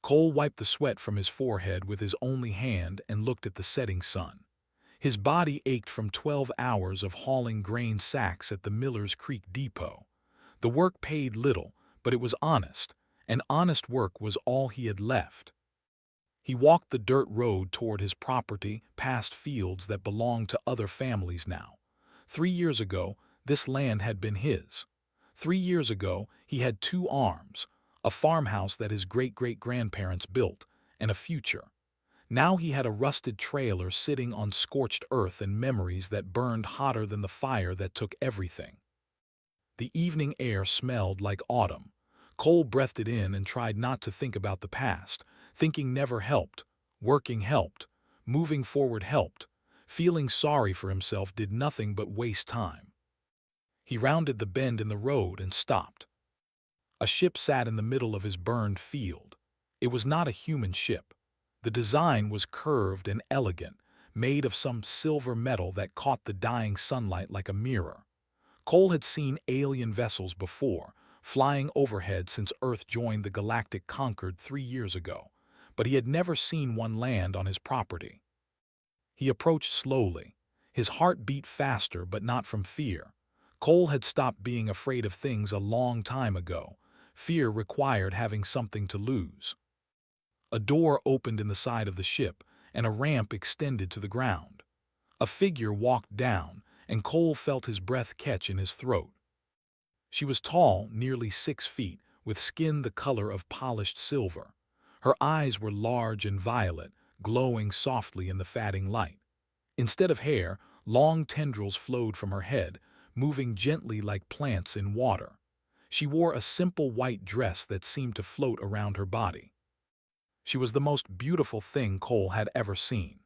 Cole wiped the sweat from his forehead with his only hand and looked at the setting sun. His body ached from 12 hours of hauling grain sacks at the Miller's Creek Depot. The work paid little, but it was honest, and honest work was all he had left. He walked the dirt road toward his property, past fields that belonged to other families now. 3 years ago, this land had been his. 3 years ago, he had 2 arms, a farmhouse that his great-great-grandparents built, and a future. Now he had a rusted trailer sitting on scorched earth and memories that burned hotter than the fire that took everything. The evening air smelled like autumn. Cole breathed it in and tried not to think about the past. Thinking never helped. Working helped. Moving forward helped. Feeling sorry for himself did nothing but waste time. He rounded the bend in the road and stopped. A ship sat in the middle of his burned field. It was not a human ship. The design was curved and elegant, made of some silver metal that caught the dying sunlight like a mirror. Cole had seen alien vessels before, flying overhead since Earth joined the Galactic Concord 3 years ago, but he had never seen one land on his property. He approached slowly. His heart beat faster, but not from fear. Cole had stopped being afraid of things a long time ago. Fear required having something to lose. A door opened in the side of the ship, and a ramp extended to the ground. A figure walked down, and Cole felt his breath catch in his throat. She was tall, nearly 6 feet, with skin the color of polished silver. Her eyes were large and violet, glowing softly in the fading light. Instead of hair, long tendrils flowed from her head, moving gently like plants in water. She wore a simple white dress that seemed to float around her body. She was the most beautiful thing Cole had ever seen.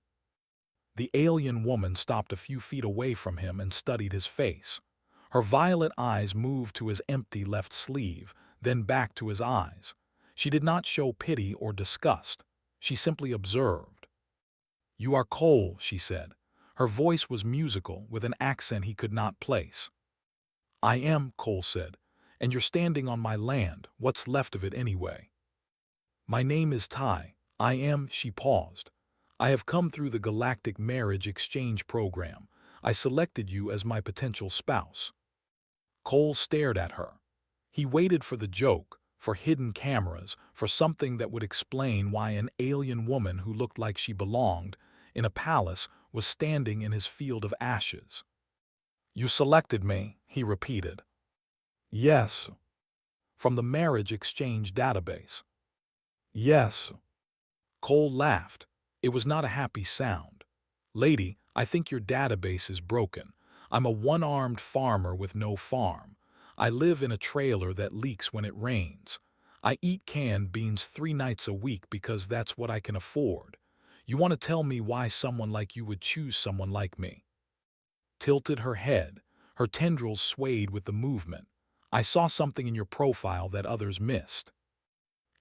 The alien woman stopped a few feet away from him and studied his face. Her violet eyes moved to his empty left sleeve, then back to his eyes. She did not show pity or disgust. She simply observed. "You are Cole," she said. Her voice was musical, with an accent he could not place. "I am," Cole said. "And you're standing on my land. What's left of it anyway?" "My name is Ty. I am," she paused. "I have come through the Galactic Marriage Exchange Program. I selected you as my potential spouse." Cole stared at her. He waited for the joke, for hidden cameras, for something that would explain why an alien woman who looked like she belonged in a palace was standing in his field of ashes. "You selected me," he repeated. "Yes." "From the marriage exchange database." "Yes." Cole laughed. It was not a happy sound. "Lady, I think your database is broken. I'm a one-armed farmer with no farm. I live in a trailer that leaks when it rains. I eat canned beans 3 nights a week because that's what I can afford. You want to tell me why someone like you would choose someone like me?" Tilted her head. Her tendrils swayed with the movement. "I saw something in your profile that others missed."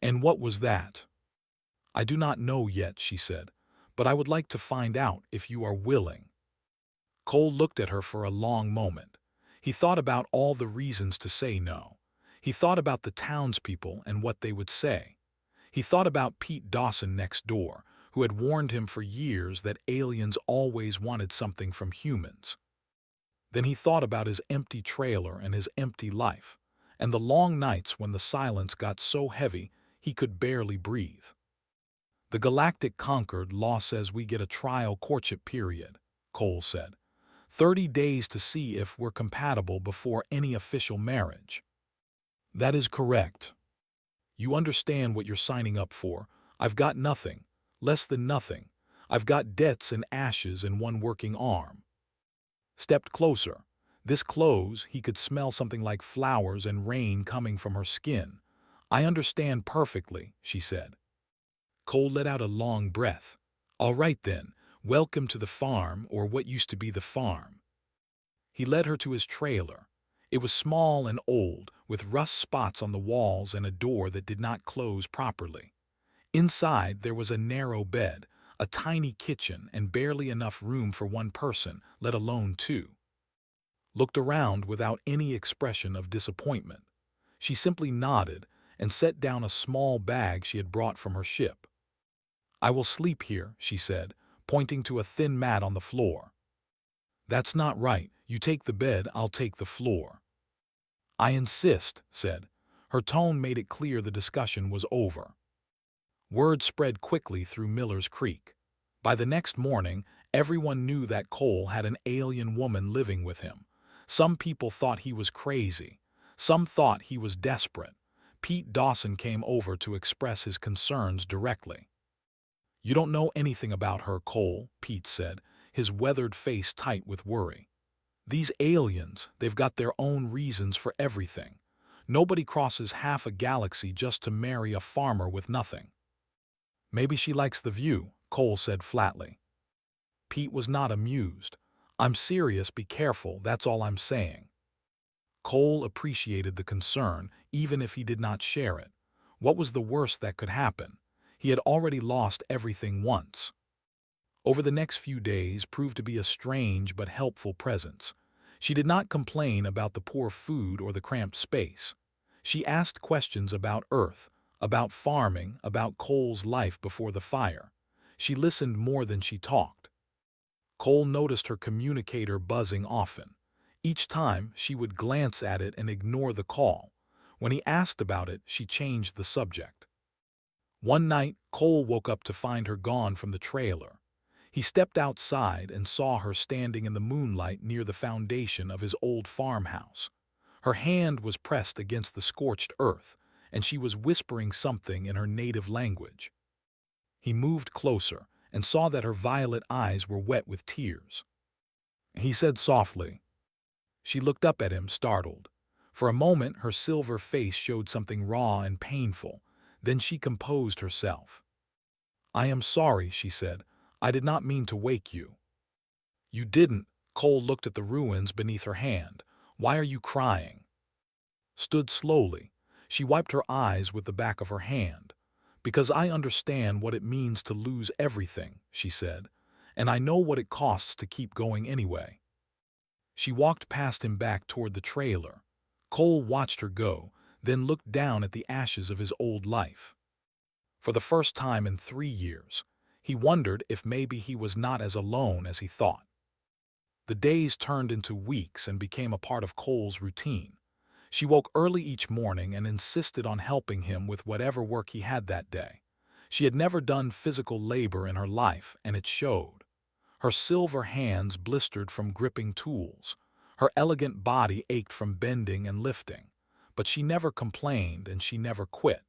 "And what was that?" "I do not know yet," she said, "but I would like to find out if you are willing." Cole looked at her for a long moment. He thought about all the reasons to say no. He thought about the townspeople and what they would say. He thought about Pete Dawson next door, who had warned him for years that aliens always wanted something from humans. Then he thought about his empty trailer and his empty life, and the long nights when the silence got so heavy he could barely breathe. "The Galactic Concord law says we get a trial courtship period," Cole said. 30 days to see if we're compatible before any official marriage." "That is correct. You understand what you're signing up for. I've got nothing, less than nothing. I've got debts and ashes and one working arm." Stepped closer. This close, he could smell something like flowers and rain coming from her skin. "I understand perfectly," she said. Cole let out a long breath. "All right then, welcome to the farm, or what used to be the farm." He led her to his trailer. It was small and old, with rust spots on the walls and a door that did not close properly. Inside there was a narrow bed, a tiny kitchen, and barely enough room for one person, let alone 2. Looked around without any expression of disappointment. She simply nodded, and set down a small bag she had brought from her ship. "I will sleep here," she said, pointing to a thin mat on the floor. "That's not right. You take the bed, I'll take the floor." "I insist," said. Her tone made it clear the discussion was over. Word spread quickly through Miller's Creek. By the next morning, everyone knew that Cole had an alien woman living with him. Some people thought he was crazy. Some thought he was desperate. Pete Dawson came over to express his concerns directly. "You don't know anything about her, Cole," Pete said, his weathered face tight with worry. "These aliens, they've got their own reasons for everything. Nobody crosses half a galaxy just to marry a farmer with nothing." "Maybe she likes the view," Cole said flatly. Pete was not amused. "I'm serious, be careful, that's all I'm saying." Cole appreciated the concern, even if he did not share it. What was the worst that could happen? He had already lost everything once. Over the next few days proved to be a strange but helpful presence. She did not complain about the poor food or the cramped space. She asked questions about Earth, about farming, about Cole's life before the fire. She listened more than she talked. Cole noticed her communicator buzzing often. Each time, she would glance at it and ignore the call. When he asked about it, she changed the subject. One night, Cole woke up to find her gone from the trailer. He stepped outside and saw her standing in the moonlight near the foundation of his old farmhouse. Her hand was pressed against the scorched earth, and she was whispering something in her native language. He moved closer and saw that her violet eyes were wet with tears. He said softly. She looked up at him, startled. For a moment, her silver face showed something raw and painful. Then she composed herself. "I am sorry," she said. "I did not mean to wake you." "You didn't." Cole looked at the ruins beneath her hand. "Why are you crying?" Stood slowly. She wiped her eyes with the back of her hand. "Because I understand what it means to lose everything," she said. "And I know what it costs to keep going anyway." She walked past him back toward the trailer. Cole watched her go, then looked down at the ashes of his old life. For the first time in 3 years, he wondered if maybe he was not as alone as he thought. The days turned into weeks and became a part of Cole's routine. She woke early each morning and insisted on helping him with whatever work he had that day. She had never done physical labor in her life, and it showed. Her silver hands blistered from gripping tools. Her elegant body ached from bending and lifting. But she never complained and she never quit.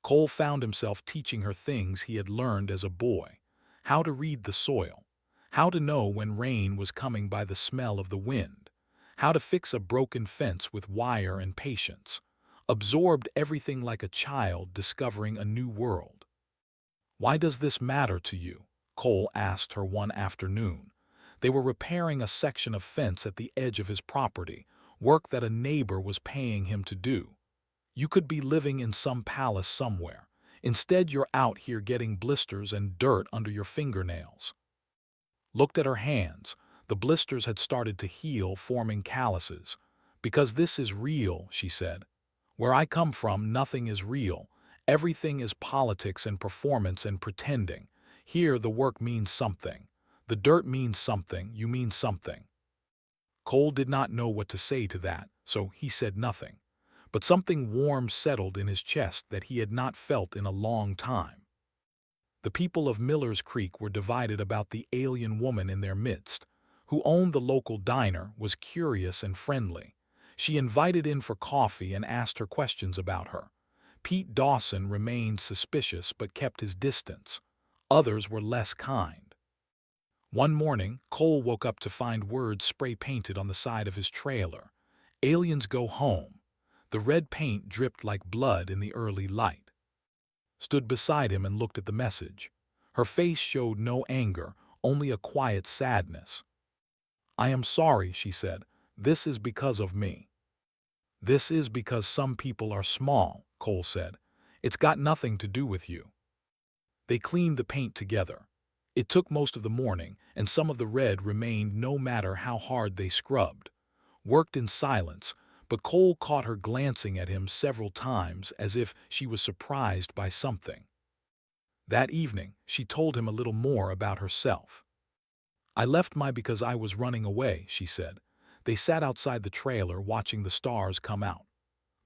Cole found himself teaching her things he had learned as a boy. How to read the soil. How to know when rain was coming by the smell of the wind. How to fix a broken fence with wire and patience. Absorbed everything like a child discovering a new world. "Why does this matter to you?" Cole asked her one afternoon. They were repairing a section of fence at the edge of his property, work that a neighbor was paying him to do. "You could be living in some palace somewhere. Instead, you're out here getting blisters and dirt under your fingernails." Looked at her hands. The blisters had started to heal, forming calluses. "Because this is real," she said. "Where I come from, nothing is real. Everything is politics and performance and pretending. Here, the work means something. The dirt means something, you mean something." Cole did not know what to say to that, so he said nothing. But something warm settled in his chest that he had not felt in a long time. The people of Miller's Creek were divided about the alien woman in their midst. Who owned the local diner was curious and friendly. She invited in for coffee and asked her questions about her. Pete Dawson remained suspicious but kept his distance. Others were less kind. One morning, Cole woke up to find words spray-painted on the side of his trailer. "Aliens go home." The red paint dripped like blood in the early light. Stood beside him and looked at the message. Her face showed no anger, only a quiet sadness. "I am sorry," she said. "This is because of me." "This is because some people are small," Cole said. "It's got nothing to do with you." They cleaned the paint together. It took most of the morning, and some of the red remained no matter how hard they scrubbed. Worked in silence, but Cole caught her glancing at him several times as if she was surprised by something. That evening, she told him a little more about herself. "I left because I was running away," she said. "They sat outside the trailer watching the stars come out.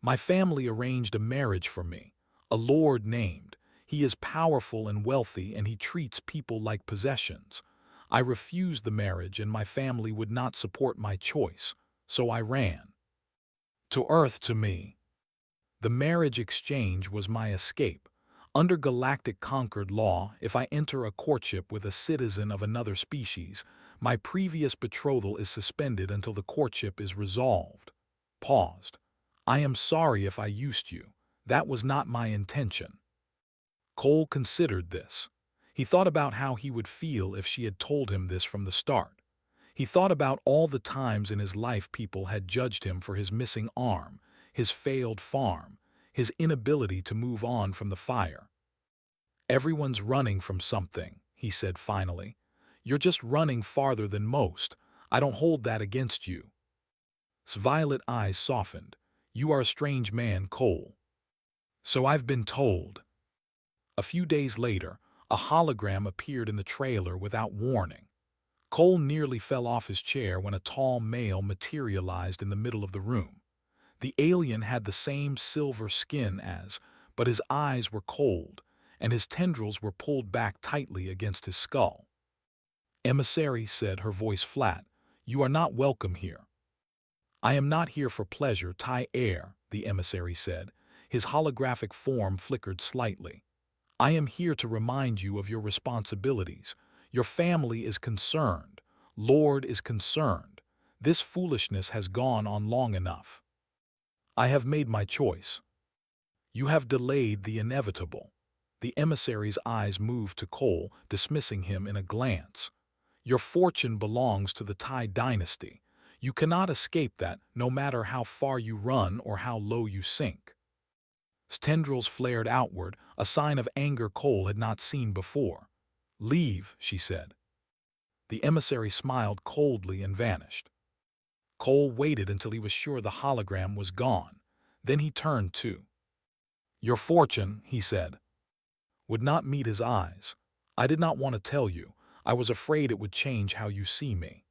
My family arranged a marriage for me, a lord named. He is powerful and wealthy, and he treats people like possessions. I refused the marriage, and my family would not support my choice, so I ran. To Earth, to me. The marriage exchange was my escape. Under galactic conquered law, if I enter a courtship with a citizen of another species, my previous betrothal is suspended until the courtship is resolved." Paused. "I am sorry if I used you. That was not my intention." Cole considered this. He thought about how he would feel if she had told him this from the start. He thought about all the times in his life people had judged him for his missing arm, his failed farm, his inability to move on from the fire. "Everyone's running from something," he said finally. "You're just running farther than most. I don't hold that against you." His violet eyes softened. "You are a strange man, Cole." "So I've been told." A few days later, a hologram appeared in the trailer without warning. Cole nearly fell off his chair when a tall male materialized in the middle of the room. The alien had the same silver skin but his eyes were cold, and his tendrils were pulled back tightly against his skull. "Emissary," said, her voice flat, "you are not welcome here." "I am not here for pleasure, Tai Air," the emissary said. His holographic form flickered slightly. "I am here to remind you of your responsibilities. Your family is concerned. Lord is concerned. This foolishness has gone on long enough. I have made my choice. You have delayed the inevitable." The emissary's eyes moved to Cole, dismissing him in a glance. "Your fortune belongs to the Tai dynasty. You cannot escape that, no matter how far you run or how low you sink." His tendrils flared outward, a sign of anger Cole had not seen before. "Leave," she said. The emissary smiled coldly and vanished. Cole waited until he was sure the hologram was gone. Then he turned to. "Your fortune," he said, would not meet his eyes. "I did not want to tell you. I was afraid it would change how you see me."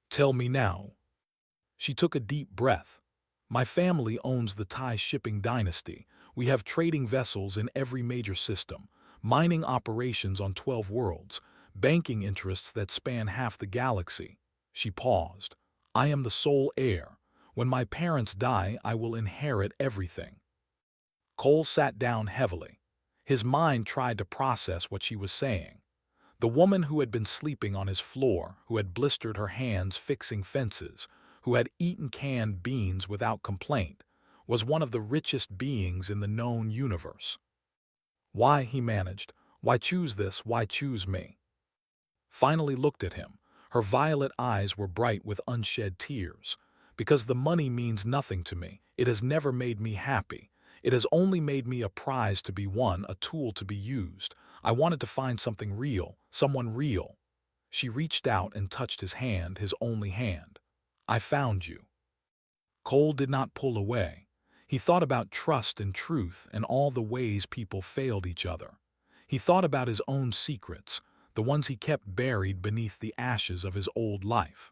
"Tell me now." She took a deep breath. "My family owns the Tai shipping dynasty. We have trading vessels in every major system, mining operations on 12 worlds, banking interests that span half the galaxy." She paused. "I am the sole heir. When my parents die, I will inherit everything." Cole sat down heavily. His mind tried to process what she was saying. The woman who had been sleeping on his floor, who had blistered her hands fixing fences, who had eaten canned beans without complaint, was one of the richest beings in the known universe. "Why," he managed, "why choose this? Why choose me?" Finally looked at him. Her violet eyes were bright with unshed tears. "Because the money means nothing to me. It has never made me happy. It has only made me a prize to be won, a tool to be used. I wanted to find something real, someone real." She reached out and touched his hand, his only hand. "I found you." Cole did not pull away. He thought about trust and truth and all the ways people failed each other. He thought about his own secrets, the ones he kept buried beneath the ashes of his old life.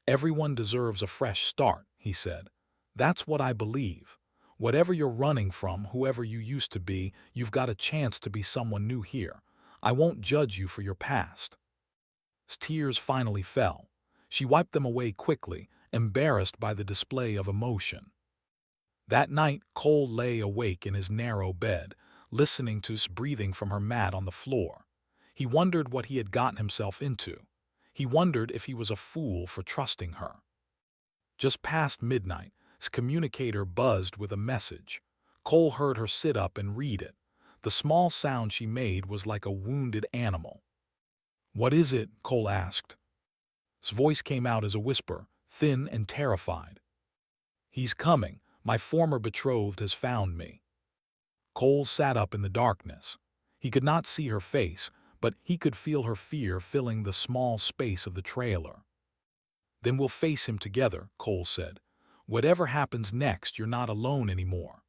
"Everyone deserves a fresh start," he said. "That's what I believe. Whatever you're running from, whoever you used to be, you've got a chance to be someone new here. I won't judge you for your past." His tears finally fell. She wiped them away quickly, embarrassed by the display of emotion. That night, Cole lay awake in his narrow bed, listening to his breathing from her mat on the floor. He wondered what he had gotten himself into. He wondered if he was a fool for trusting her. Just past midnight, his communicator buzzed with a message. Cole heard her sit up and read it. The small sound she made was like a wounded animal. "What is it?" Cole asked. His voice came out as a whisper, thin and terrified. "He's coming. My former betrothed has found me." Cole sat up in the darkness. He could not see her face, but he could feel her fear filling the small space of the trailer. "Then we'll face him together," Cole said. Whatever happens next, you're not alone anymore.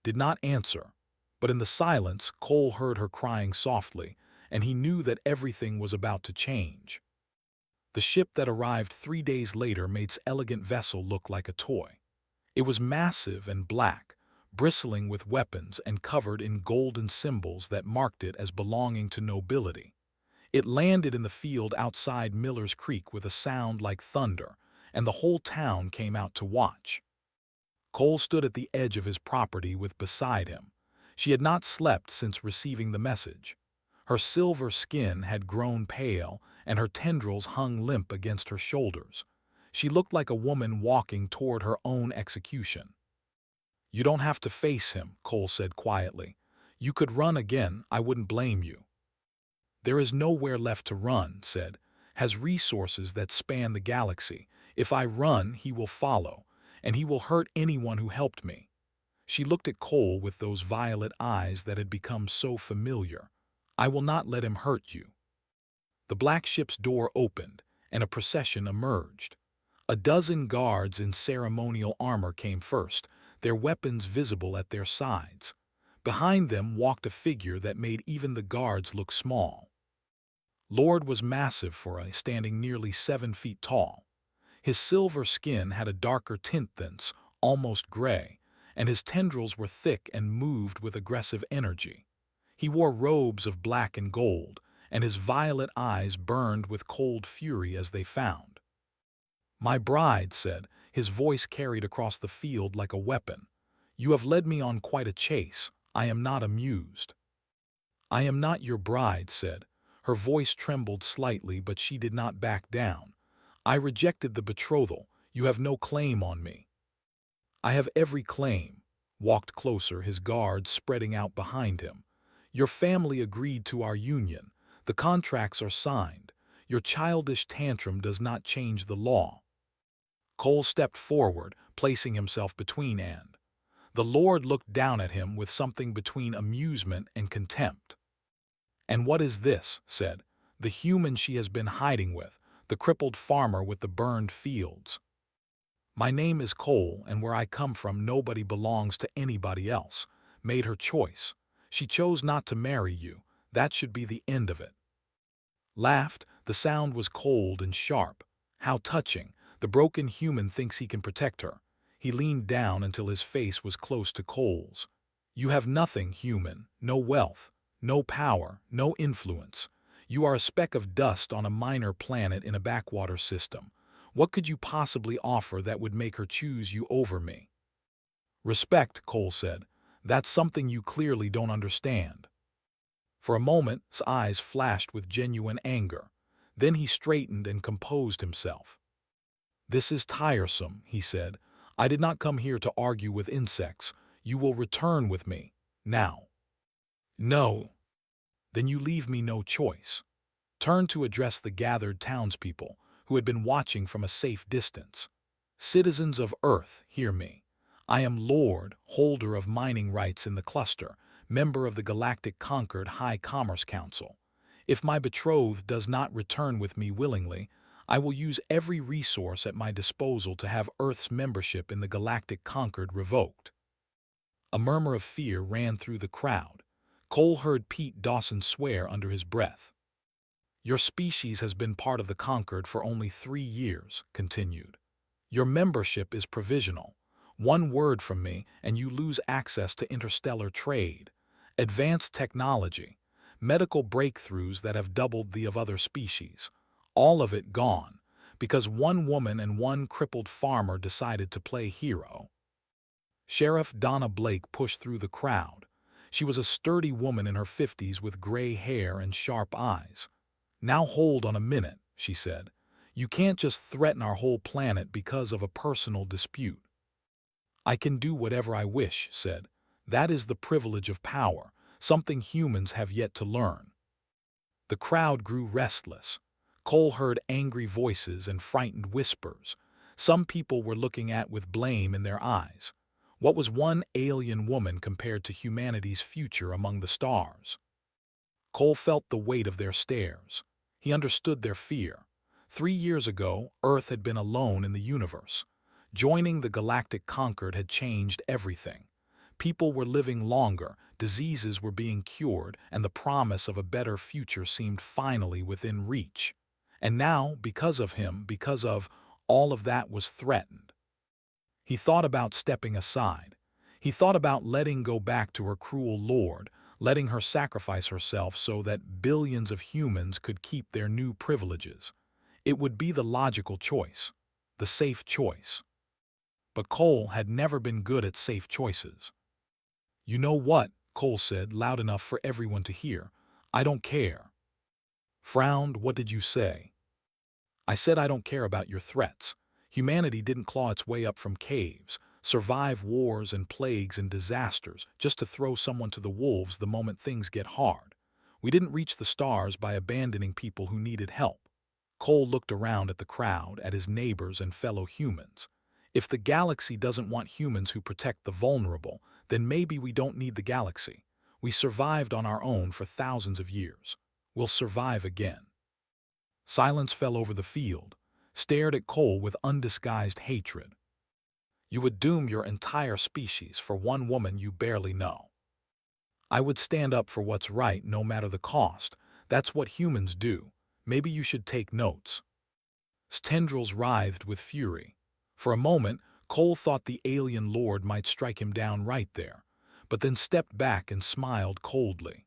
Did not answer, but in the silence, Cole heard her crying softly, and he knew that everything was about to change. The ship that arrived 3 days later made its elegant vessel look like a toy. It was massive and black, bristling with weapons and covered in golden symbols that marked it as belonging to nobility. It landed in the field outside Miller's Creek with a sound like thunder, and the whole town came out to watch. Cole stood at the edge of his property with beside him. She had not slept since receiving the message. Her silver skin had grown pale, and her tendrils hung limp against her shoulders. She looked like a woman walking toward her own execution. "You don't have to face him," Cole said quietly. "You could run again, I wouldn't blame you." "There is nowhere left to run," said. "Has resources that span the galaxy. If I run, he will follow, and he will hurt anyone who helped me." She looked at Cole with those violet eyes that had become so familiar. "I will not let him hurt you." The black ship's door opened, and a procession emerged. A dozen guards in ceremonial armor came first, their weapons visible at their sides. Behind them walked a figure that made even the guards look small. Lord was massive for a standing nearly 7 feet tall. His silver skin had a darker tint than almost gray, and his tendrils were thick and moved with aggressive energy. He wore robes of black and gold, and his violet eyes burned with cold fury as they found. "My bride," said, his voice carried across the field like a weapon. "You have led me on quite a chase. I am not amused." "I am not your bride," said. Her voice trembled slightly, but she did not back down. "I rejected the betrothal. You have no claim on me." "I have every claim." Walked closer, his guards spreading out behind him. "Your family agreed to our union. The contracts are signed. Your childish tantrum does not change the law." Cole stepped forward, placing himself between and. The Lord looked down at him with something between amusement and contempt. "And what is this?" said. "The human she has been hiding with, the crippled farmer with the burned fields." "My name is Cole, and where I come from nobody belongs to anybody else. Made her choice. She chose not to marry you. That should be the end of it." Laughed. The sound was cold and sharp. How touching. The broken human thinks he can protect her. He leaned down until his face was close to Cole's. "You have nothing, human. No wealth, no power, no influence. You are a speck of dust on a minor planet in a backwater system. What could you possibly offer that would make her choose you over me?" "Respect," Cole said. "That's something you clearly don't understand." For a moment, his eyes flashed with genuine anger. Then he straightened and composed himself. "This is tiresome," he said. "I did not come here to argue with insects. You will return with me. Now." "No." "Then you leave me no choice." Turned to address the gathered townspeople, who had been watching from a safe distance. "Citizens of Earth, hear me. I am Lord, holder of mining rights in the cluster, member of the Galactic Concord High Commerce Council. If my betrothed does not return with me willingly, I will use every resource at my disposal to have Earth's membership in the Galactic Concord revoked." A murmur of fear ran through the crowd. Cole heard Pete Dawson swear under his breath. "Your species has been part of the Concord for only 3 years," continued. "Your membership is provisional. One word from me and you lose access to interstellar trade, advanced technology, medical breakthroughs that have doubled the of other species. All of it gone, because one woman and one crippled farmer decided to play hero." Sheriff Donna Blake pushed through the crowd. She was a sturdy woman in her 50s with gray hair and sharp eyes. "Now hold on a minute," she said. "You can't just threaten our whole planet because of a personal dispute." "I can do whatever I wish," said. "That is the privilege of power, something humans have yet to learn." The crowd grew restless. Cole heard angry voices and frightened whispers. Some people were looking at with blame in their eyes. What was one alien woman compared to humanity's future among the stars? Cole felt the weight of their stares. He understood their fear. 3 years ago, Earth had been alone in the universe. Joining the Galactic Concord had changed everything. People were living longer, diseases were being cured, and the promise of a better future seemed finally within reach. And now, because of him, because of all of that was threatened. He thought about stepping aside. He thought about letting go back to her cruel lord, letting her sacrifice herself so that billions of humans could keep their new privileges. It would be the logical choice, the safe choice. But Cole had never been good at safe choices. "You know what?" Cole said, loud enough for everyone to hear. "I don't care." Frowned, "What did you say?" "I said I don't care about your threats. Humanity didn't claw its way up from caves, survive wars and plagues and disasters, just to throw someone to the wolves the moment things get hard. We didn't reach the stars by abandoning people who needed help." Cole looked around at the crowd, at his neighbors and fellow humans. If the galaxy doesn't want humans who protect the vulnerable, then maybe we don't need the galaxy. We survived on our own for thousands of years. We'll survive again. Silence fell over the field, stared at Cole with undisguised hatred. "You would doom your entire species for one woman you barely know." "I would stand up for what's right no matter the cost. That's what humans do. Maybe you should take notes." His tendrils writhed with fury. For a moment, Cole thought the alien lord might strike him down right there, but then stepped back and smiled coldly.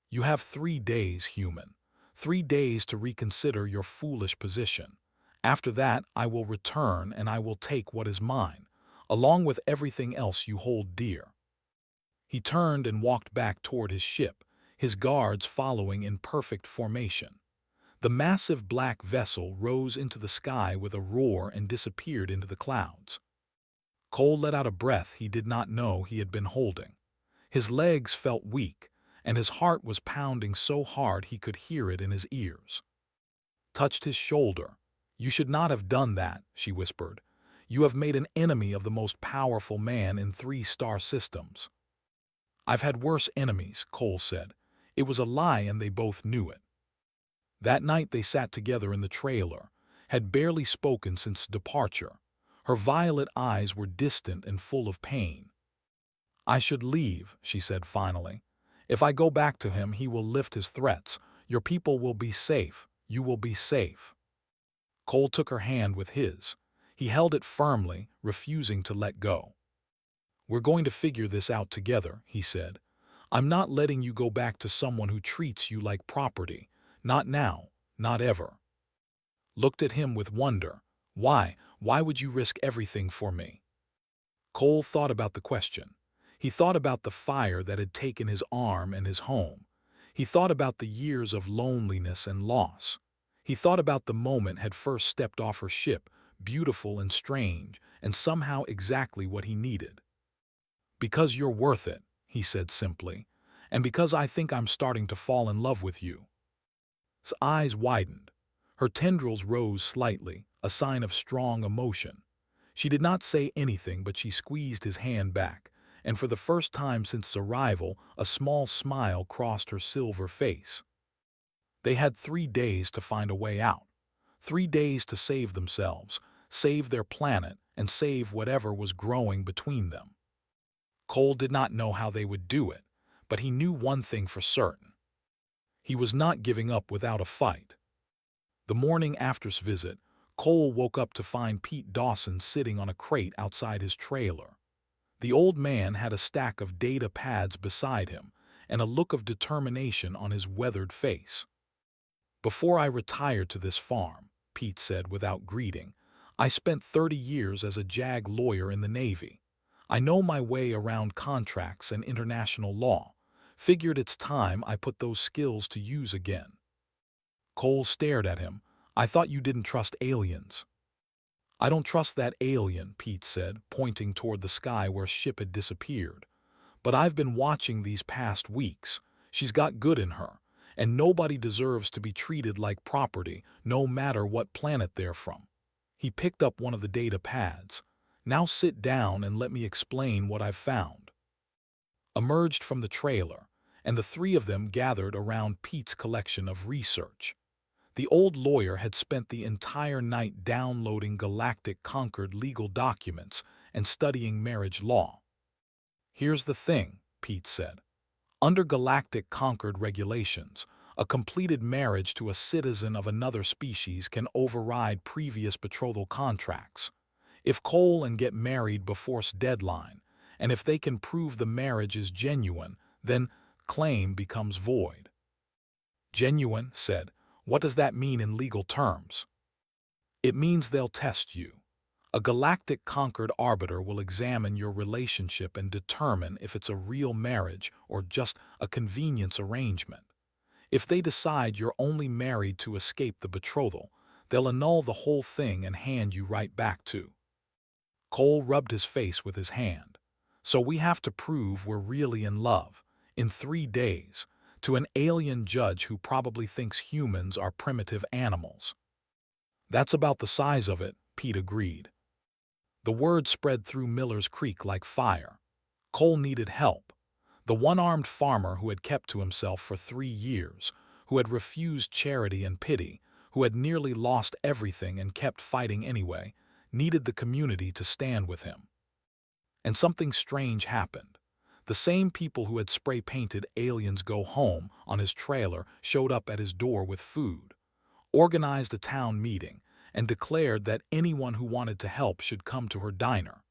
"You have 3 days, human. 3 days to reconsider your foolish position. After that, I will return and I will take what is mine, along with everything else you hold dear." He turned and walked back toward his ship, his guards following in perfect formation. The massive black vessel rose into the sky with a roar and disappeared into the clouds. Cole let out a breath he did not know he had been holding. His legs felt weak, and his heart was pounding so hard he could hear it in his ears. Touched his shoulder. "You should not have done that," she whispered. "You have made an enemy of the most powerful man in 3-star systems." "I've had worse enemies," Cole said. It was a lie and they both knew it. That night they sat together in the trailer, had barely spoken since departure. Her violet eyes were distant and full of pain. "I should leave," she said finally. "If I go back to him, he will lift his threats. Your people will be safe. You will be safe." Cole took her hand with his. He held it firmly, refusing to let go. "We're going to figure this out together," he said. "I'm not letting you go back to someone who treats you like property. Not now, not ever." Looked at him with wonder. Why would you risk everything for me?" Cole thought about the question. He thought about the fire that had taken his arm and his home. He thought about the years of loneliness and loss. He thought about the moment had first stepped off her ship, beautiful and strange, and somehow exactly what he needed. "Because you're worth it," he said simply, "and because I think I'm starting to fall in love with you." His eyes widened. Her tendrils rose slightly, a sign of strong emotion. She did not say anything, but she squeezed his hand back, and for the first time since his arrival, a small smile crossed her silver face. They had 3 days to find a way out. 3 days to save themselves, save their planet, and save whatever was growing between them. Cole did not know how they would do it, but he knew one thing for certain. He was not giving up without a fight. The morning after his visit, Cole woke up to find Pete Dawson sitting on a crate outside his trailer. The old man had a stack of data pads beside him and a look of determination on his weathered face. "Before I retired to this farm," Pete said without greeting, "I spent 30 years as a JAG lawyer in the Navy. I know my way around contracts and international law. Figured it's time I put those skills to use again." Cole stared at him. "I thought you didn't trust aliens." "I don't trust that alien," Pete said, pointing toward the sky where ship had disappeared. "But I've been watching these past weeks. She's got good in her, and nobody deserves to be treated like property, no matter what planet they're from." He picked up one of the data pads. "Now sit down and let me explain what I've found." Emerged from the trailer, and the 3 of them gathered around Pete's collection of research. The old lawyer had spent the entire night downloading Galactic Concord legal documents and studying marriage law. "Here's the thing," Pete said. "Under Galactic Concord regulations, a completed marriage to a citizen of another species can override previous betrothal contracts. If Cole and get married before deadline, and if they can prove the marriage is genuine, then claim becomes void." "Genuine," said. "What does that mean in legal terms?" "It means they'll test you. A Galactic Concord arbiter will examine your relationship and determine if it's a real marriage or just a convenience arrangement. If they decide you're only married to escape the betrothal, they'll annul the whole thing and hand you right back to." Cole rubbed his face with his hand. "So we have to prove we're really in love, in 3 days, to an alien judge who probably thinks humans are primitive animals." "That's about the size of it," Pete agreed. The word spread through Miller's Creek like fire. Cole needed help. The one-armed farmer who had kept to himself for 3 years, who had refused charity and pity, who had nearly lost everything and kept fighting anyway, needed the community to stand with him. And something strange happened. The same people who had spray-painted "Aliens Go Home" on his trailer showed up at his door with food, organized a town meeting, and declared that anyone who wanted to help should come to her diner.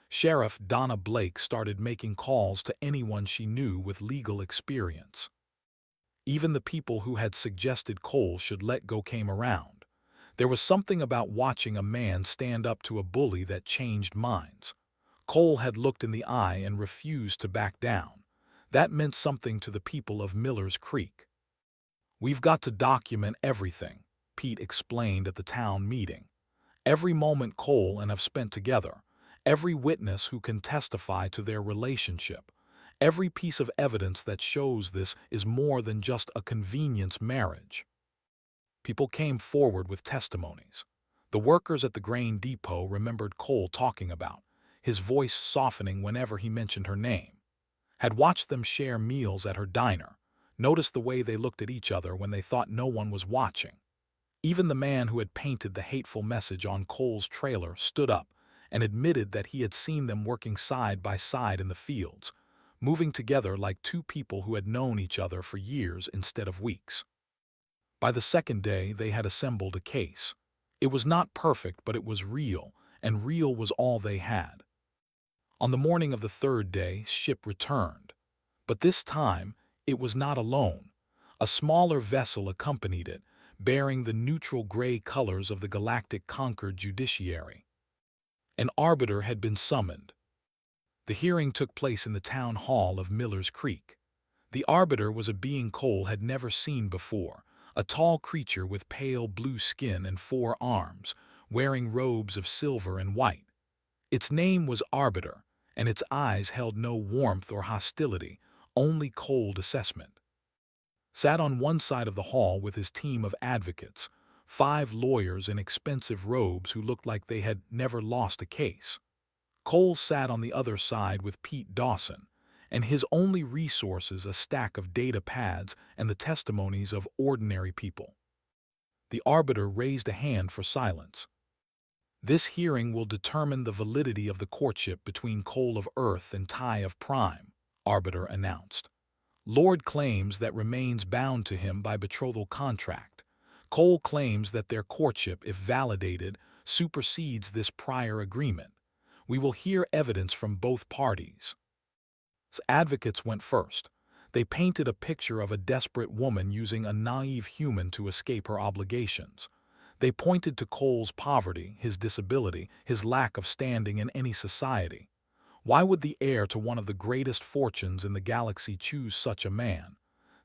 Sheriff Donna Blake started making calls to anyone she knew with legal experience. Even the people who had suggested Cole should let go came around. There was something about watching a man stand up to a bully that changed minds. Cole had looked in the eye and refused to back down. That meant something to the people of Miller's Creek. "We've got to document everything," Pete explained at the town meeting. "Every moment Cole and have spent together, every witness who can testify to their relationship, every piece of evidence that shows this is more than just a convenience marriage." People came forward with testimonies. The workers at the grain depot remembered Cole talking about, his voice softening whenever he mentioned her name, had watched them share meals at her diner, noticed the way they looked at each other when they thought no one was watching. Even the man who had painted the hateful message on Cole's trailer stood up and admitted that he had seen them working side by side in the fields, moving together like two people who had known each other for years instead of weeks. By the second day, they had assembled a case. It was not perfect, but it was real, and real was all they had. On the morning of the third day, ship returned. But this time, it was not alone. A smaller vessel accompanied it, bearing the neutral gray colors of the Galactic Concord judiciary. An arbiter had been summoned. The hearing took place in the town hall of Miller's Creek. The arbiter was a being Cole had never seen before, a tall creature with pale blue skin and 4 arms, wearing robes of silver and white. Its name was Arbiter, and its eyes held no warmth or hostility, only cold assessment. Sat on one side of the hall with his team of advocates, 5 lawyers in expensive robes who looked like they had never lost a case. Cole sat on the other side with Pete Dawson, and his only resources a stack of data pads and the testimonies of ordinary people. The arbiter raised a hand for silence. "This hearing will determine the validity of the courtship between Cole of Earth and Ty of Prime," arbiter announced. "Lord claims that remains bound to him by betrothal contract. Cole claims that their courtship, if validated, supersedes this prior agreement. We will hear evidence from both parties." Advocates went first. They painted a picture of a desperate woman using a naive human to escape her obligations. They pointed to Cole's poverty, his disability, his lack of standing in any society. Why would the heir to one of the greatest fortunes in the galaxy choose such a man?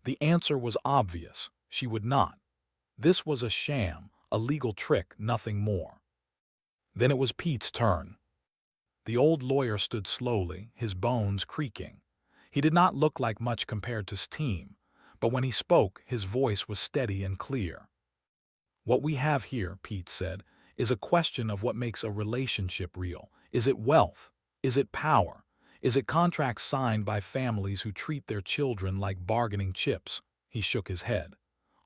The answer was obvious. She would not. This was a sham, a legal trick, nothing more. Then it was Pete's turn. The old lawyer stood slowly, his bones creaking. He did not look like much compared to his team, but when he spoke, his voice was steady and clear. "What we have here," Pete said, "is a question of what makes a relationship real. Is it wealth? Is it power? Is it contracts signed by families who treat their children like bargaining chips?" He shook his head.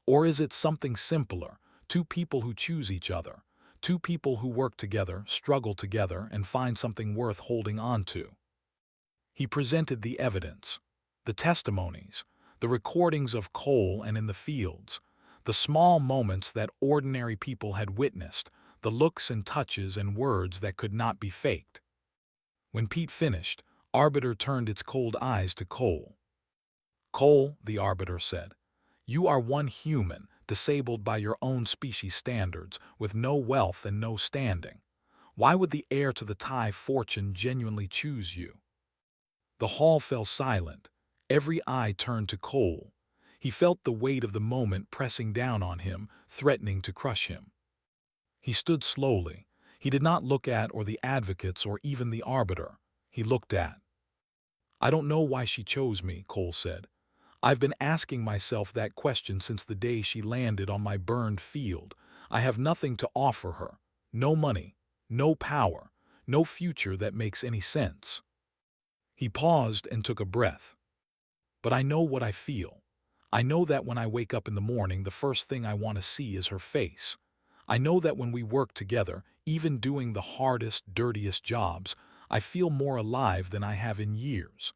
"Or is it something simpler, Two people who choose each other. Two people who work together, struggle together, and find something worth holding on to. He presented the evidence, the testimonies, the recordings of Cole and in the fields, the small moments that ordinary people had witnessed, the looks and touches and words that could not be faked. When Pete finished, Arbiter turned its cold eyes to Cole. "Cole," the Arbiter said, "you are one human, disabled by your own species standards, with no wealth and no standing. Why would the heir to the TIE fortune genuinely choose you?" The hall fell silent. Every eye turned to Cole. He felt the weight of the moment pressing down on him, threatening to crush him. He stood slowly. He did not look at or the advocates or even the Arbiter. He looked at. "I don't know why she chose me," Cole said. "I've been asking myself that question since the day she landed on my burned field. I have nothing to offer her. No money, no power, no future that makes any sense." He paused and took a breath. "But I know what I feel. I know that when I wake up in the morning, the first thing I want to see is her face. I know that when we work together, even doing the hardest, dirtiest jobs, I feel more alive than I have in years.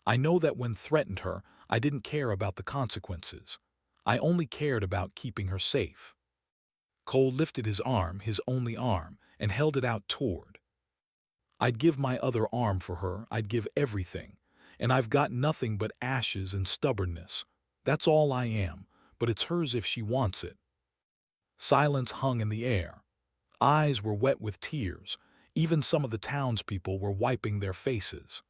I know that when threatened her, I didn't care about the consequences. I only cared about keeping her safe." Cole lifted his arm, his only arm, and held it out toward. "I'd give my other arm for her, I'd give everything. And I've got nothing but ashes and stubbornness. That's all I am, but it's hers if she wants it." Silence hung in the air. Eyes were wet with tears. Even some of the townspeople were wiping their faces.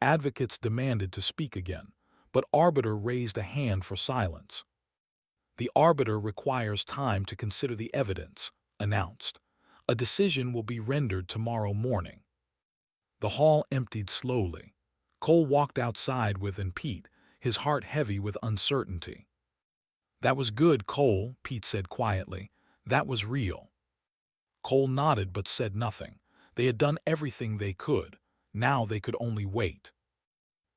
Advocates demanded to speak again, but Arbiter raised a hand for silence. "The Arbiter requires time to consider the evidence," announced. "A decision will be rendered tomorrow morning." The hall emptied slowly. Cole walked outside with Pete, his heart heavy with uncertainty. "That was good, Cole," Pete said quietly. "That was real." Cole nodded but said nothing. They had done everything they could. Now they could only wait.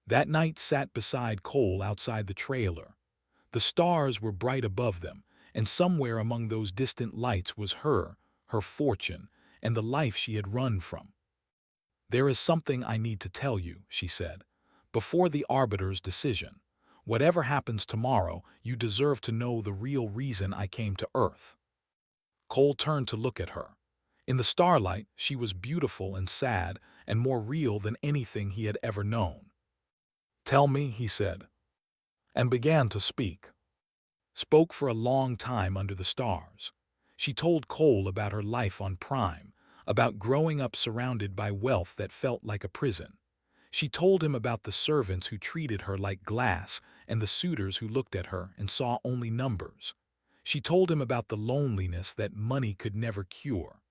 That night sat beside Cole outside the trailer. The stars were bright above them, and somewhere among those distant lights was her fortune, and the life she had run from. "There is something I need to tell you," she said, "before the Arbiter's decision. Whatever happens tomorrow, you deserve to know the real reason I came to Earth." Cole turned to look at her. In the starlight, she was beautiful and sad, and more real than anything he had ever known. "Tell me," he said, and began to speak. Spoke for a long time under the stars. She told Cole about her life on Prime, about growing up surrounded by wealth that felt like a prison. She told him about the servants who treated her like glass and the suitors who looked at her and saw only numbers. She told him about the loneliness that money could never cure.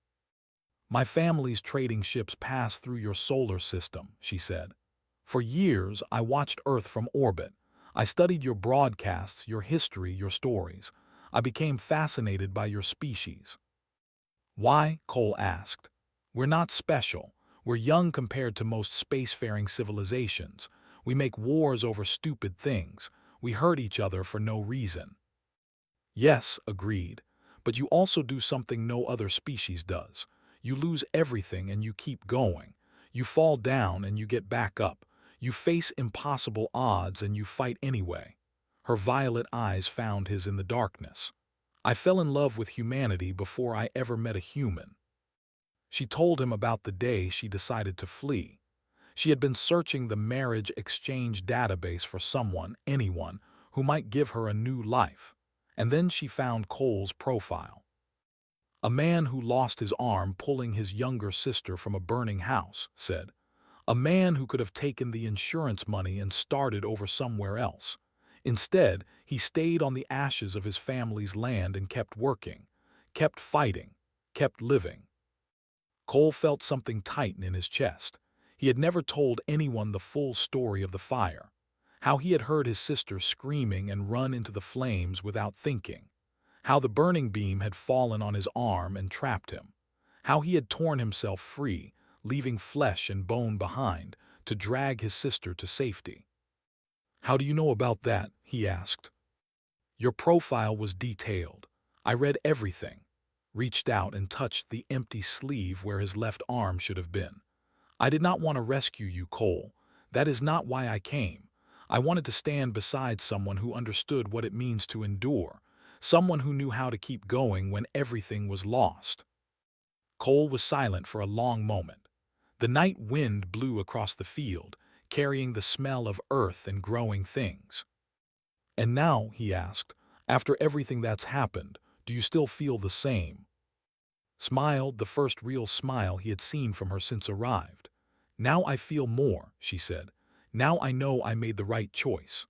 "My family's trading ships pass through your solar system," she said. "For years, I watched Earth from orbit. I studied your broadcasts, your history, your stories. I became fascinated by your species." "Why?" Cole asked. "We're not special. We're young compared to most spacefaring civilizations. We make wars over stupid things. We hurt each other for no reason." "Yes," agreed, "but you also do something no other species does. You lose everything and you keep going. You fall down and you get back up. You face impossible odds and you fight anyway." Her violet eyes found his in the darkness. "I fell in love with humanity before I ever met a human." She told him about the day she decided to flee. She had been searching the marriage exchange database for someone, anyone, who might give her a new life. And then she found Cole's profile. "A man who lost his arm pulling his younger sister from a burning house," said. "A man who could have taken the insurance money and started over somewhere else. Instead, he stayed on the ashes of his family's land and kept working, kept fighting, kept living." Cole felt something tighten in his chest. He had never told anyone the full story of the fire. How he had heard his sister screaming and run into the flames without thinking. How the burning beam had fallen on his arm and trapped him. How he had torn himself free, leaving flesh and bone behind, to drag his sister to safety. "How do you know about that?" he asked. "Your profile was detailed. I read everything, reached out and touched the empty sleeve where his left arm should have been. I did not want to rescue you, Cole. That is not why I came. I wanted to stand beside someone who understood what it means to endure, someone who knew how to keep going when everything was lost. Cole was silent for a long moment. The night wind blew across the field, carrying the smell of earth and growing things. And now, he asked, after everything that's happened, do you still feel the same? Smiled, the first real smile he had seen from her since arrived. Now I feel more, she said. Now I know I made the right choice.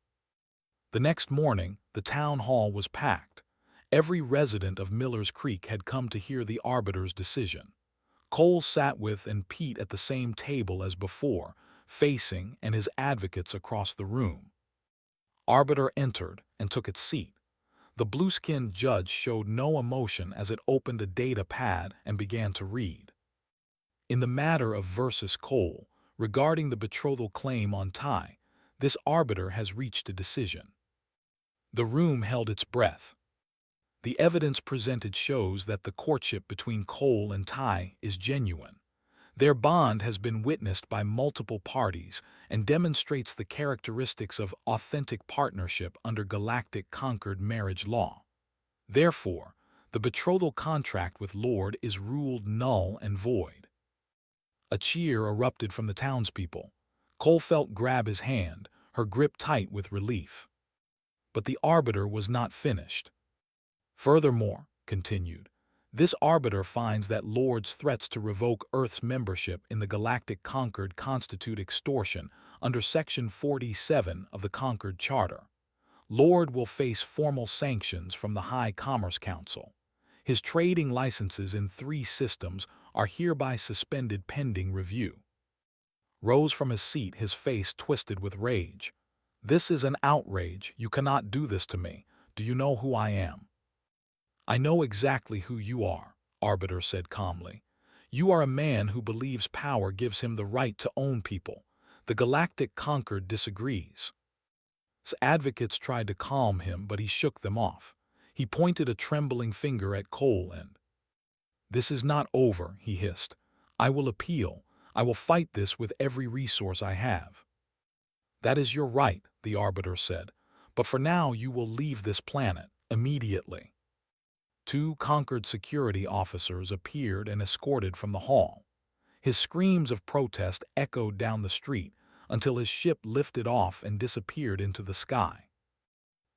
The next morning, the town hall was packed. Every resident of Miller's Creek had come to hear the arbiter's decision. Cole sat with and Pete at the same table as before, facing and his advocates across the room. Arbiter entered and took its seat. The blue-skinned judge showed no emotion as it opened a data pad and began to read. In the matter of versus Cole, regarding the betrothal claim on Ty, this arbiter has reached a decision. The room held its breath. The evidence presented shows that the courtship between Cole and Ty is genuine. Their bond has been witnessed by multiple parties and demonstrates the characteristics of authentic partnership under Galactic Concord marriage law. Therefore, the betrothal contract with Lord is ruled null and void. A cheer erupted from the townspeople. Cole felt grab his hand, her grip tight with relief. But the arbiter was not finished. Furthermore, continued, this arbiter finds that Lord's threats to revoke Earth's membership in the Galactic Concord constitute extortion under Section 47 of the Concord Charter. Lord will face formal sanctions from the High Commerce Council. His trading licenses in 3 systems are hereby suspended pending review. Rose from his seat, his face twisted with rage. This is an outrage. You cannot do this to me. Do you know who I am? I know exactly who you are, Arbiter said calmly. You are a man who believes power gives him the right to own people. The Galactic Concord disagrees. His advocates tried to calm him, but he shook them off. He pointed a trembling finger at Cole and, "This is not over," he hissed. "I will appeal. I will fight this with every resource I have." "That is your right," the Arbiter said. "But for now you will leave this planet, immediately." 2 Concord security officers appeared and escorted from the hall. His screams of protest echoed down the street until his ship lifted off and disappeared into the sky.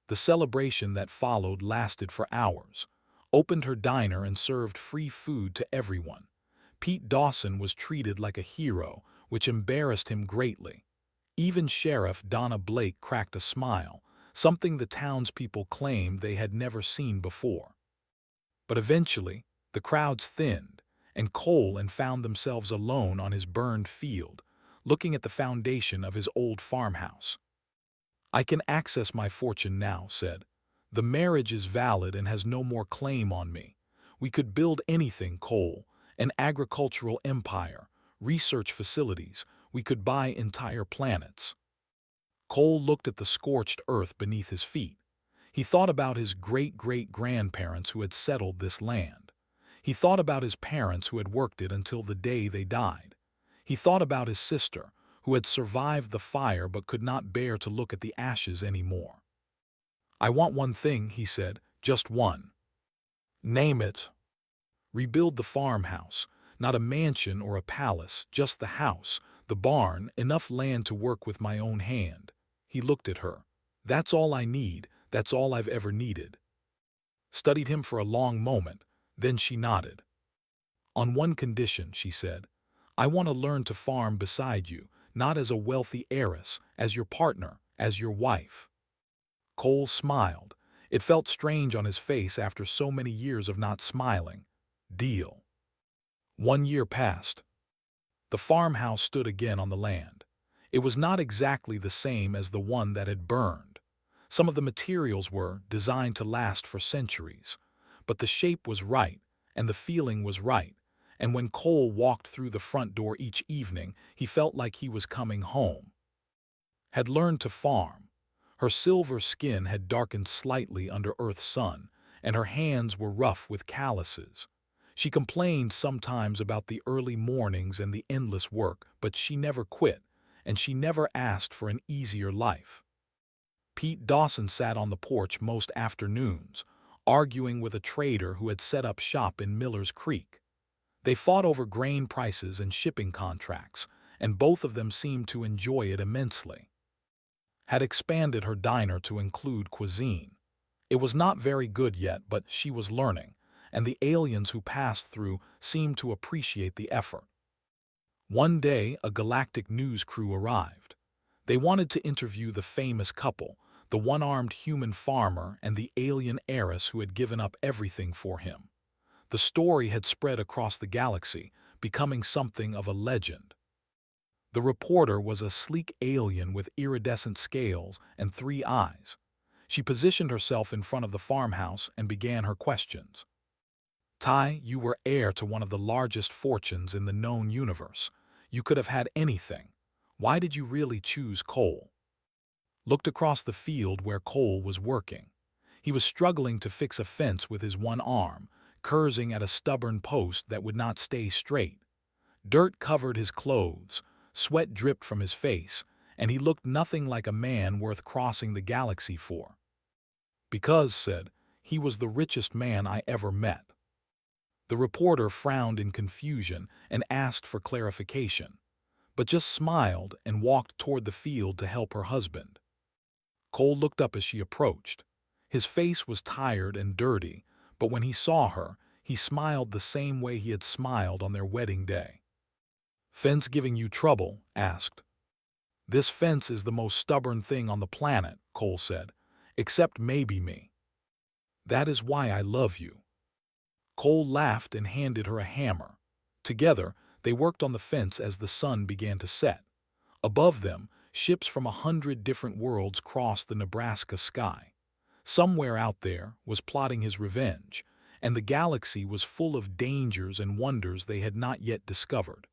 The celebration that followed lasted for hours, opened her diner and served free food to everyone. Pete Dawson was treated like a hero, which embarrassed him greatly. Even Sheriff Donna Blake cracked a smile, something the townspeople claimed they had never seen before. But eventually, the crowds thinned, and Cole found themselves alone on his burned field, looking at the foundation of his old farmhouse. "I can access my fortune now," said. "The marriage is valid and has no more claim on me. We could build anything, Cole, an agricultural empire, research facilities. We could buy entire planets." Cole looked at the scorched earth beneath his feet. He thought about his great-great-grandparents who had settled this land. He thought about his parents who had worked it until the day they died. He thought about his sister, who had survived the fire but could not bear to look at the ashes anymore. "I want one thing," he said, "just one." "Name it." "Rebuild the farmhouse. Not a mansion or a palace, just the house, the barn, enough land to work with my own hand." He looked at her. "That's all I need. That's all I've ever needed." Studied him for a long moment, then she nodded. "On one condition," she said. "I want to learn to farm beside you, not as a wealthy heiress, as your partner, as your wife." Cole smiled. It felt strange on his face after so many years of not smiling. Deal. 1 year passed. The farmhouse stood again on the land. It was not exactly the same as the one that had burned. Some of the materials were designed to last for centuries, but the shape was right and the feeling was right, and when Cole walked through the front door each evening, he felt like he was coming home. Had learned to farm. Her silver skin had darkened slightly under Earth's sun, and her hands were rough with calluses. She complained sometimes about the early mornings and the endless work, but she never quit, and she never asked for an easier life. Pete Dawson sat on the porch most afternoons, arguing with a trader who had set up shop in Miller's Creek. They fought over grain prices and shipping contracts, and both of them seemed to enjoy it immensely. Had expanded her diner to include cuisine. It was not very good yet, but she was learning, and the aliens who passed through seemed to appreciate the effort. One day, a galactic news crew arrived. They wanted to interview the famous couple, the one-armed human farmer and the alien heiress who had given up everything for him. The story had spread across the galaxy, becoming something of a legend. The reporter was a sleek alien with iridescent scales and 3 eyes. She positioned herself in front of the farmhouse and began her questions. Ty, you were heir to one of the largest fortunes in the known universe. You could have had anything. Why did you really choose coal? Looked across the field where Cole was working. He was struggling to fix a fence with his one arm, cursing at a stubborn post that would not stay straight. Dirt covered his clothes, sweat dripped from his face, and he looked nothing like a man worth crossing the galaxy for. Because, said, he was the richest man I ever met. The reporter frowned in confusion and asked for clarification, but just smiled and walked toward the field to help her husband. Cole looked up as she approached. His face was tired and dirty, but when he saw her, he smiled the same way he had smiled on their wedding day. Fence giving you trouble? Asked. This fence is the most stubborn thing on the planet, Cole said, except maybe me. That is why I love you. Cole laughed and handed her a hammer. Together, they worked on the fence as the sun began to set. Above them, ships from 100 different worlds crossed the Nebraska sky. Somewhere out there was plotting his revenge, and the galaxy was full of dangers and wonders they had not yet discovered.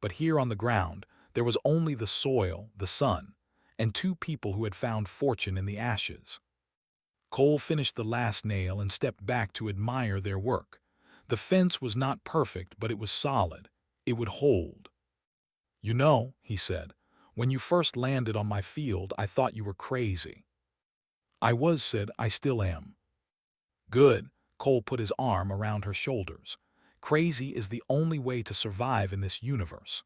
But here on the ground, there was only the soil, the sun, and 2 people who had found fortune in the ashes. Cole finished the last nail and stepped back to admire their work. The fence was not perfect, but it was solid. It would hold. You know, he said, when you first landed on my field, I thought you were crazy. I was, said, I still am. Good, Cole put his arm around her shoulders. Crazy is the only way to survive in this universe.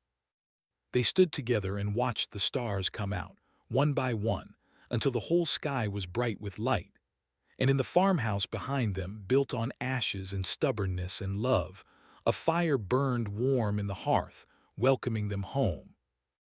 They stood together and watched the stars come out, one by one, until the whole sky was bright with light. And in the farmhouse behind them, built on ashes and stubbornness and love, a fire burned warm in the hearth, welcoming them home.